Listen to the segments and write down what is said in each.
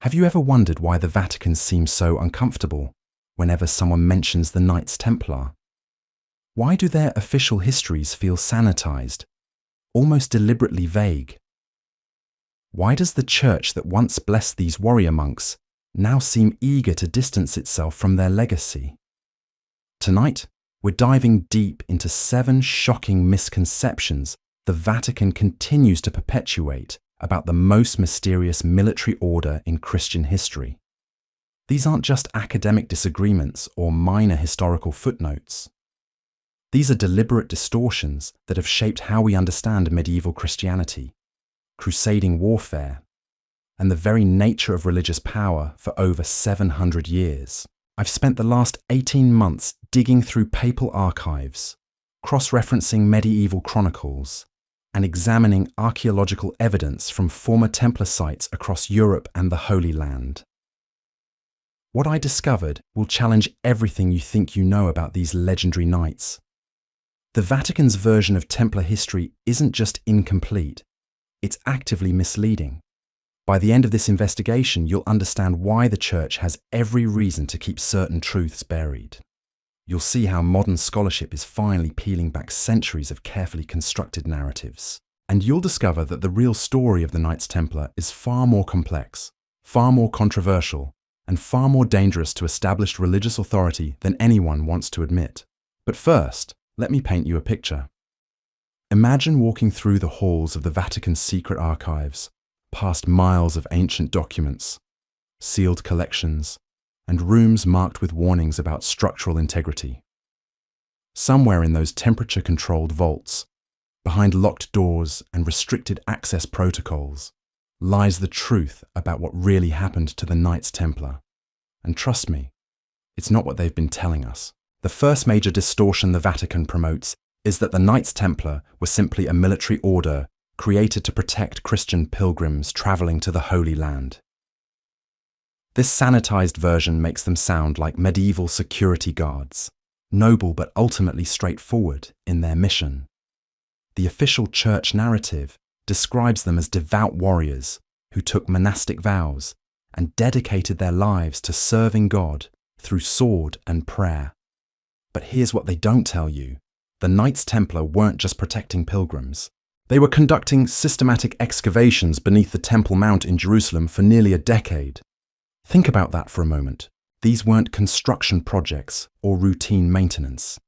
Have you ever wondered why the Vatican seems so uncomfortable whenever someone mentions the Knights Templar? Why do their official histories feel sanitized, almost deliberately vague? Why does the church that once blessed these warrior monks now seem eager to distance itself from their legacy? Tonight, we're diving deep into 7 shocking misconceptions the Vatican continues to perpetuate about the most mysterious military order in Christian history. These aren't just academic disagreements or minor historical footnotes. These are deliberate distortions that have shaped how we understand medieval Christianity, crusading warfare, and the very nature of religious power for over 700 years. I've spent the last 18 months digging through papal archives, cross-referencing medieval chronicles, and examining archaeological evidence from former Templar sites across Europe and the Holy Land. What I discovered will challenge everything you think you know about these legendary knights. The Vatican's version of Templar history isn't just incomplete, it's actively misleading. By the end of this investigation, you'll understand why the Church has every reason to keep certain truths buried. You'll see how modern scholarship is finally peeling back centuries of carefully constructed narratives. And you'll discover that the real story of the Knights Templar is far more complex, far more controversial, and far more dangerous to established religious authority than anyone wants to admit. But first, let me paint you a picture. Imagine walking through the halls of the Vatican's secret archives, past miles of ancient documents, sealed collections, and rooms marked with warnings about structural integrity. Somewhere in those temperature-controlled vaults, behind locked doors and restricted access protocols, lies the truth about what really happened to the Knights Templar. And trust me, it's not what they've been telling us. The first major distortion the Vatican promotes is that the Knights Templar were simply a military order created to protect Christian pilgrims traveling to the Holy Land. This sanitized version makes them sound like medieval security guards, noble but ultimately straightforward in their mission. The official church narrative describes them as devout warriors who took monastic vows and dedicated their lives to serving God through sword and prayer. But here's what they don't tell you. The Knights Templar weren't just protecting pilgrims. They were conducting systematic excavations beneath the Temple Mount in Jerusalem for nearly a decade. Think about that for a moment. These weren't construction projects or routine maintenance.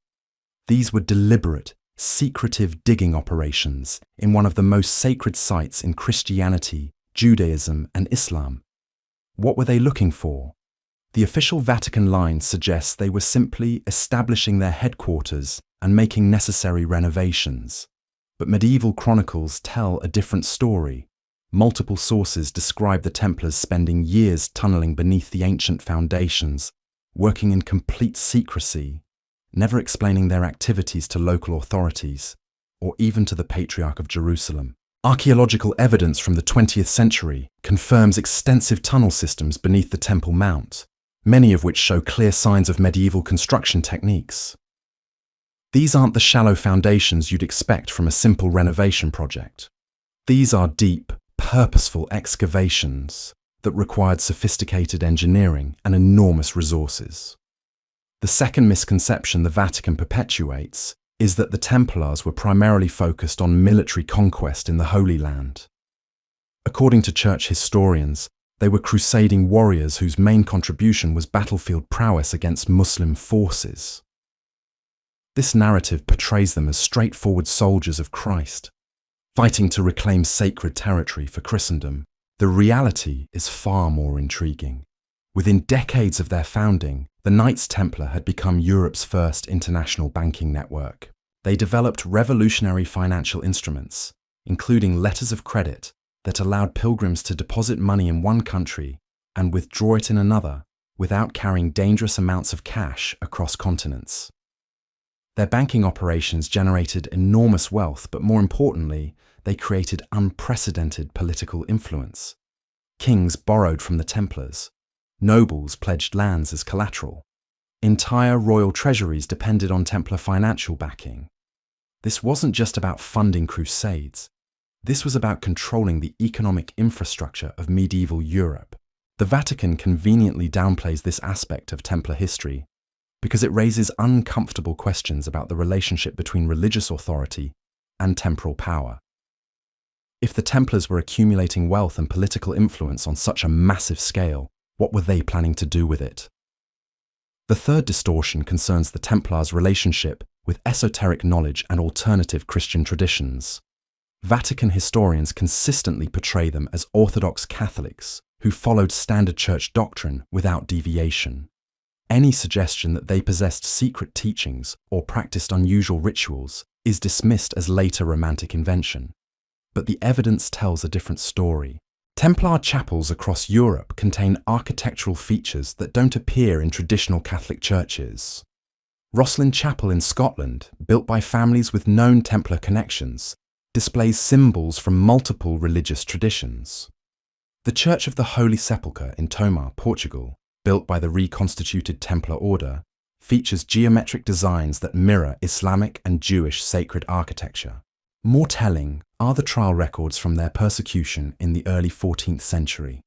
These were deliberate, secretive digging operations in one of the most sacred sites in Christianity, Judaism, and Islam. What were they looking for? The official Vatican line suggests they were simply establishing their headquarters and making necessary renovations. But medieval chronicles tell a different story. Multiple sources describe the Templars spending years tunneling beneath the ancient foundations, working in complete secrecy, never explaining their activities to local authorities, or even to the Patriarch of Jerusalem. Archaeological evidence from the 20th century confirms extensive tunnel systems beneath the Temple Mount, many of which show clear signs of medieval construction techniques. These aren't the shallow foundations you'd expect from a simple renovation project. These are deep, purposeful excavations that required sophisticated engineering and enormous resources. The second misconception the Vatican perpetuates is that the Templars were primarily focused on military conquest in the Holy Land. According to church historians, they were crusading warriors whose main contribution was battlefield prowess against Muslim forces. This narrative portrays them as straightforward soldiers of Christ, fighting to reclaim sacred territory for Christendom. The reality is far more intriguing. Within decades of their founding, the Knights Templar had become Europe's first international banking network. They developed revolutionary financial instruments, including letters of credit that allowed pilgrims to deposit money in one country and withdraw it in another without carrying dangerous amounts of cash across continents. Their banking operations generated enormous wealth, but more importantly, they created unprecedented political influence. Kings borrowed from the Templars. Nobles pledged lands as collateral. Entire royal treasuries depended on Templar financial backing. This wasn't just about funding crusades. This was about controlling the economic infrastructure of medieval Europe. The Vatican conveniently downplays this aspect of Templar history because it raises uncomfortable questions about the relationship between religious authority and temporal power. If the Templars were accumulating wealth and political influence on such a massive scale, what were they planning to do with it? The third distortion concerns the Templars' relationship with esoteric knowledge and alternative Christian traditions. Vatican historians consistently portray them as Orthodox Catholics who followed standard church doctrine without deviation. Any suggestion that they possessed secret teachings or practiced unusual rituals is dismissed as later Romantic invention. But the evidence tells a different story. Templar chapels across Europe contain architectural features that don't appear in traditional Catholic churches. Rosslyn Chapel in Scotland, built by families with known Templar connections, displays symbols from multiple religious traditions. The Church of the Holy Sepulchre in Tomar, Portugal, built by the reconstituted Templar order, features geometric designs that mirror Islamic and Jewish sacred architecture. More telling are the trial records from their persecution in the early 14th century.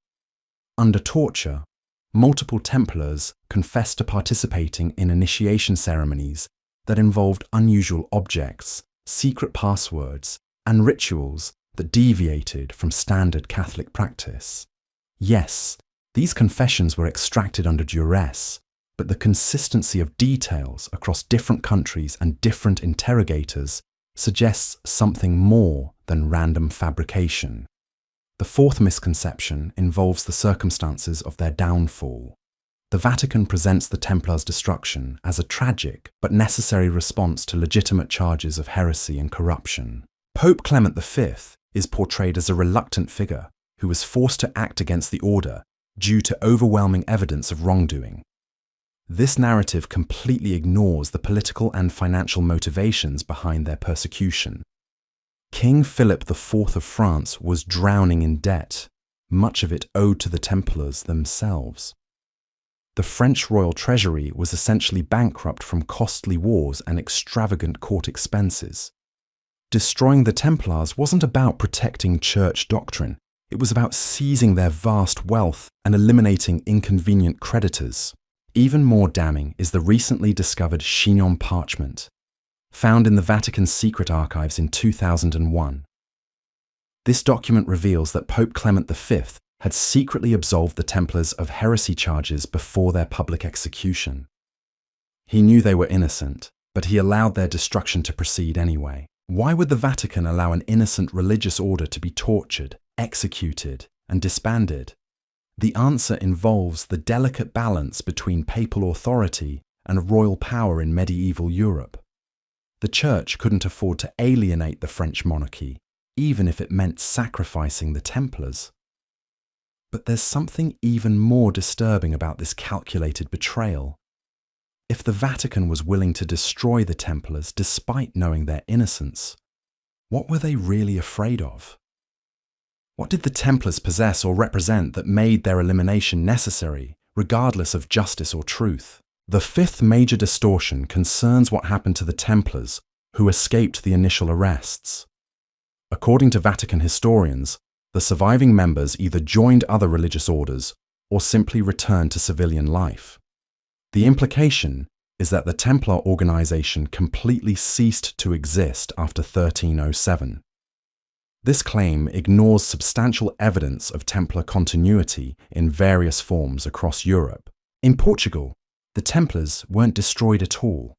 Under torture, multiple Templars confessed to participating in initiation ceremonies that involved unusual objects, secret passwords, and rituals that deviated from standard Catholic practice. Yes, these confessions were extracted under duress, but the consistency of details across different countries and different interrogators suggests something more than random fabrication. The fourth misconception involves the circumstances of their downfall. The Vatican presents the Templars' destruction as a tragic but necessary response to legitimate charges of heresy and corruption. Pope Clement V is portrayed as a reluctant figure who was forced to act against the order due to overwhelming evidence of wrongdoing. This narrative completely ignores the political and financial motivations behind their persecution. King Philip IV of France was drowning in debt, much of it owed to the Templars themselves. The French royal treasury was essentially bankrupt from costly wars and extravagant court expenses. Destroying the Templars wasn't about protecting church doctrine, it was about seizing their vast wealth and eliminating inconvenient creditors. Even more damning is the recently discovered Chinon parchment, found in the Vatican's secret archives in 2001. This document reveals that Pope Clement V had secretly absolved the Templars of heresy charges before their public execution. He knew they were innocent, but he allowed their destruction to proceed anyway. Why would the Vatican allow an innocent religious order to be tortured, executed, and disbanded? The answer involves the delicate balance between papal authority and royal power in medieval Europe. The Church couldn't afford to alienate the French monarchy, even if it meant sacrificing the Templars. But there's something even more disturbing about this calculated betrayal. If the Vatican was willing to destroy the Templars despite knowing their innocence, what were they really afraid of? What did the Templars possess or represent that made their elimination necessary, regardless of justice or truth? The fifth major distortion concerns what happened to the Templars who escaped the initial arrests. According to Vatican historians, the surviving members either joined other religious orders or simply returned to civilian life. The implication is that the Templar organization completely ceased to exist after 1307. This claim ignores substantial evidence of Templar continuity in various forms across Europe. In Portugal, the Templars weren't destroyed at all.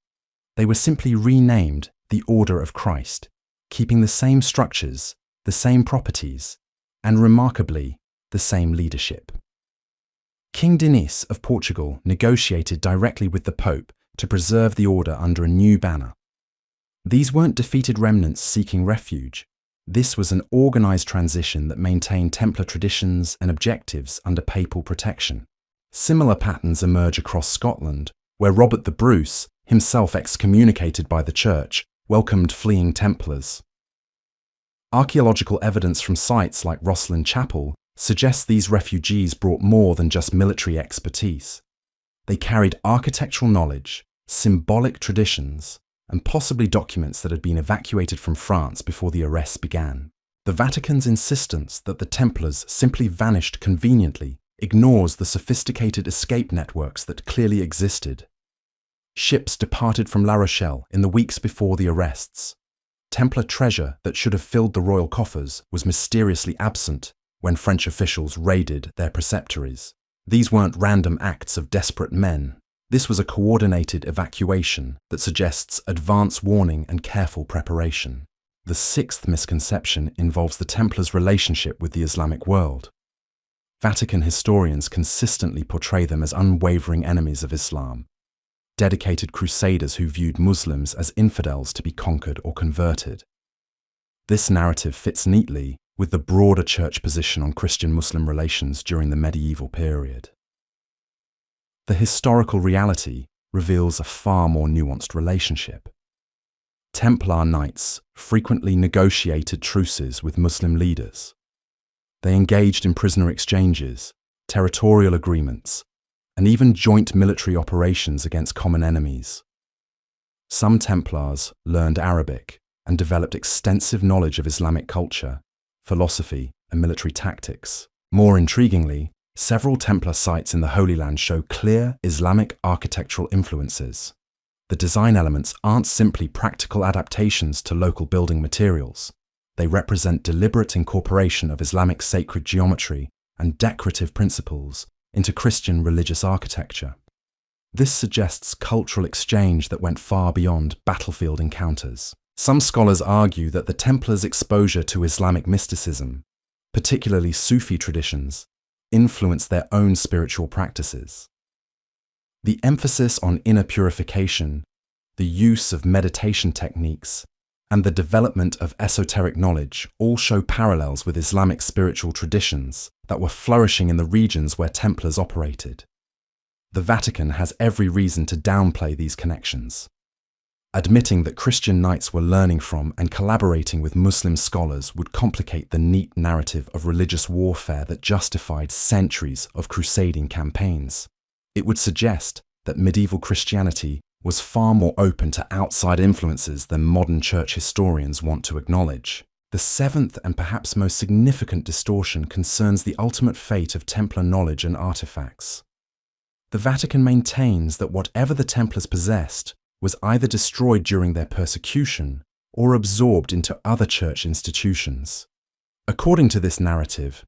They were simply renamed the Order of Christ, keeping the same structures, the same properties, and remarkably, the same leadership. King Dinis of Portugal negotiated directly with the Pope to preserve the order under a new banner. These weren't defeated remnants seeking refuge. This was an organized transition that maintained Templar traditions and objectives under papal protection. Similar patterns emerge across Scotland, where Robert the Bruce, himself excommunicated by the Church, welcomed fleeing Templars. Archaeological evidence from sites like Rosslyn Chapel suggests these refugees brought more than just military expertise. They carried architectural knowledge, symbolic traditions, and possibly documents that had been evacuated from France before the arrests began. The Vatican's insistence that the Templars simply vanished conveniently ignores the sophisticated escape networks that clearly existed. Ships departed from La Rochelle in the weeks before the arrests. Templar treasure that should have filled the royal coffers was mysteriously absent when French officials raided their preceptories. These weren't random acts of desperate men. This was a coordinated evacuation that suggests advance warning and careful preparation. The sixth misconception involves the Templars' relationship with the Islamic world. Vatican historians consistently portray them as unwavering enemies of Islam, dedicated crusaders who viewed Muslims as infidels to be conquered or converted. This narrative fits neatly with the broader church position on Christian-Muslim relations during the medieval period. The historical reality reveals a far more nuanced relationship. Templar knights frequently negotiated truces with Muslim leaders. They engaged in prisoner exchanges, territorial agreements, and even joint military operations against common enemies. Some Templars learned Arabic and developed extensive knowledge of Islamic culture, philosophy, and military tactics. More intriguingly, several Templar sites in the Holy Land show clear Islamic architectural influences. The design elements aren't simply practical adaptations to local building materials. They represent deliberate incorporation of Islamic sacred geometry and decorative principles into Christian religious architecture. This suggests cultural exchange that went far beyond battlefield encounters. Some scholars argue that the Templars' exposure to Islamic mysticism, particularly Sufi traditions, influenced their own spiritual practices. The emphasis on inner purification, the use of meditation techniques, and the development of esoteric knowledge all show parallels with Islamic spiritual traditions that were flourishing in the regions where Templars operated. The Vatican has every reason to downplay these connections. Admitting that Christian knights were learning from and collaborating with Muslim scholars would complicate the neat narrative of religious warfare that justified centuries of crusading campaigns. It would suggest that medieval Christianity was far more open to outside influences than modern church historians want to acknowledge. The seventh and perhaps most significant distortion concerns the ultimate fate of Templar knowledge and artifacts. The Vatican maintains that whatever the Templars possessed was either destroyed during their persecution or absorbed into other church institutions. According to this narrative,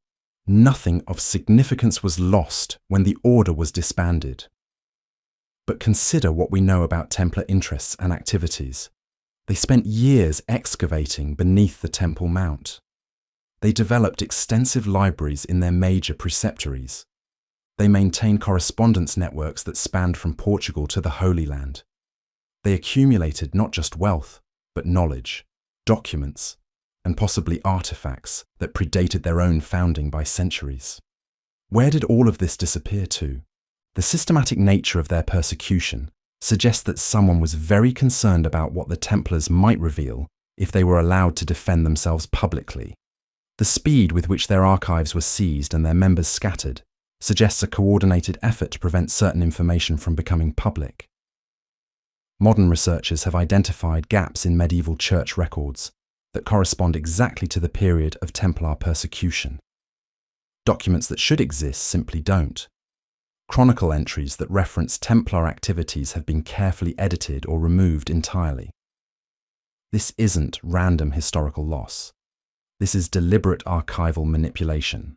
nothing of significance was lost when the order was disbanded. But consider what we know about Templar interests and activities. They spent years excavating beneath the Temple Mount. They developed extensive libraries in their major preceptories. They maintained correspondence networks that spanned from Portugal to the Holy Land. They accumulated not just wealth, but knowledge, documents, and possibly artifacts that predated their own founding by centuries. Where did all of this disappear to? The systematic nature of their persecution suggests that someone was very concerned about what the Templars might reveal if they were allowed to defend themselves publicly. The speed with which their archives were seized and their members scattered suggests a coordinated effort to prevent certain information from becoming public. Modern researchers have identified gaps in medieval church records that correspond exactly to the period of Templar persecution. Documents that should exist simply don't. Chronicle entries that reference Templar activities have been carefully edited or removed entirely. This isn't random historical loss. This is deliberate archival manipulation.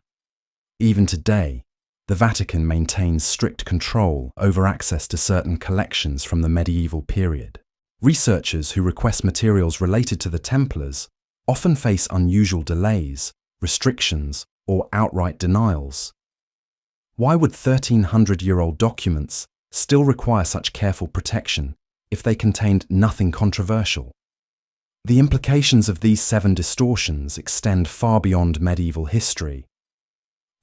Even today, the Vatican maintains strict control over access to certain collections from the medieval period. Researchers who request materials related to the Templars often face unusual delays, restrictions, or outright denials. Why would 1,300-year-old documents still require such careful protection if they contained nothing controversial? The implications of these 7 distortions extend far beyond medieval history.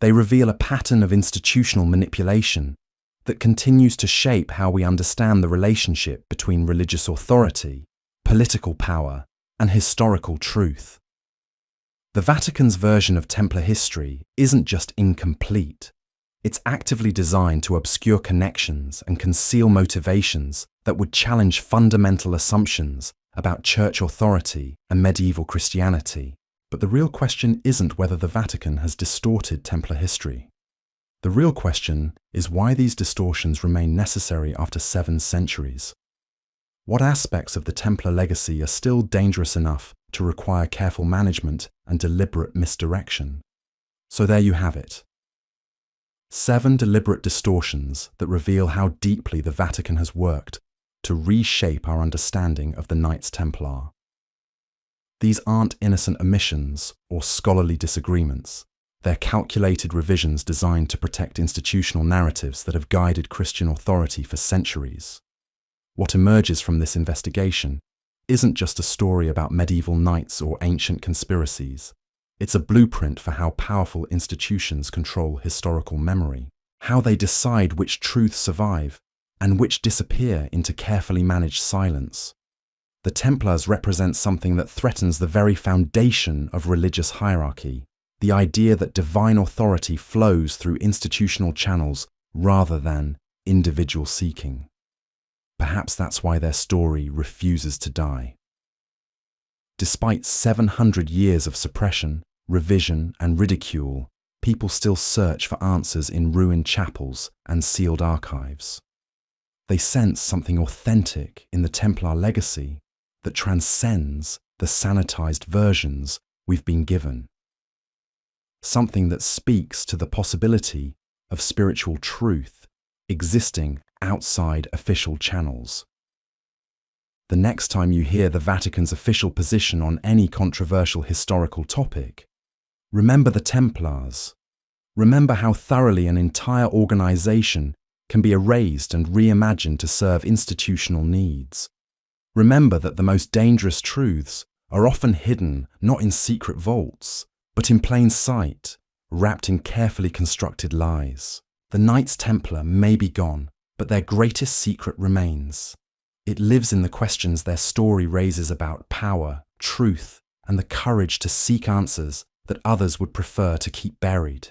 They reveal a pattern of institutional manipulation that continues to shape how we understand the relationship between religious authority, political power, and historical truth. The Vatican's version of Templar history isn't just incomplete. It's actively designed to obscure connections and conceal motivations that would challenge fundamental assumptions about church authority and medieval Christianity. But the real question isn't whether the Vatican has distorted Templar history. The real question is why these distortions remain necessary after 7 centuries. What aspects of the Templar legacy are still dangerous enough to require careful management and deliberate misdirection? So there you have it. 7 deliberate distortions that reveal how deeply the Vatican has worked to reshape our understanding of the Knights Templar. These aren't innocent omissions or scholarly disagreements. They're calculated revisions designed to protect institutional narratives that have guided Christian authority for centuries. What emerges from this investigation isn't just a story about medieval knights or ancient conspiracies. It's a blueprint for how powerful institutions control historical memory, how they decide which truths survive and which disappear into carefully managed silence. The Templars represent something that threatens the very foundation of religious hierarchy, the idea that divine authority flows through institutional channels rather than individual seeking. Perhaps that's why their story refuses to die. Despite 700 years of suppression, revision, and ridicule, people still search for answers in ruined chapels and sealed archives. They sense something authentic in the Templar legacy that transcends the sanitized versions we've been given. Something that speaks to the possibility of spiritual truth existing outside official channels. The next time you hear the Vatican's official position on any controversial historical topic, remember the Templars. Remember how thoroughly an entire organization can be erased and reimagined to serve institutional needs. Remember that the most dangerous truths are often hidden not in secret vaults, but in plain sight, wrapped in carefully constructed lies. The Knights Templar may be gone, but their greatest secret remains. It lives in the questions their story raises about power, truth, and the courage to seek answers that others would prefer to keep buried.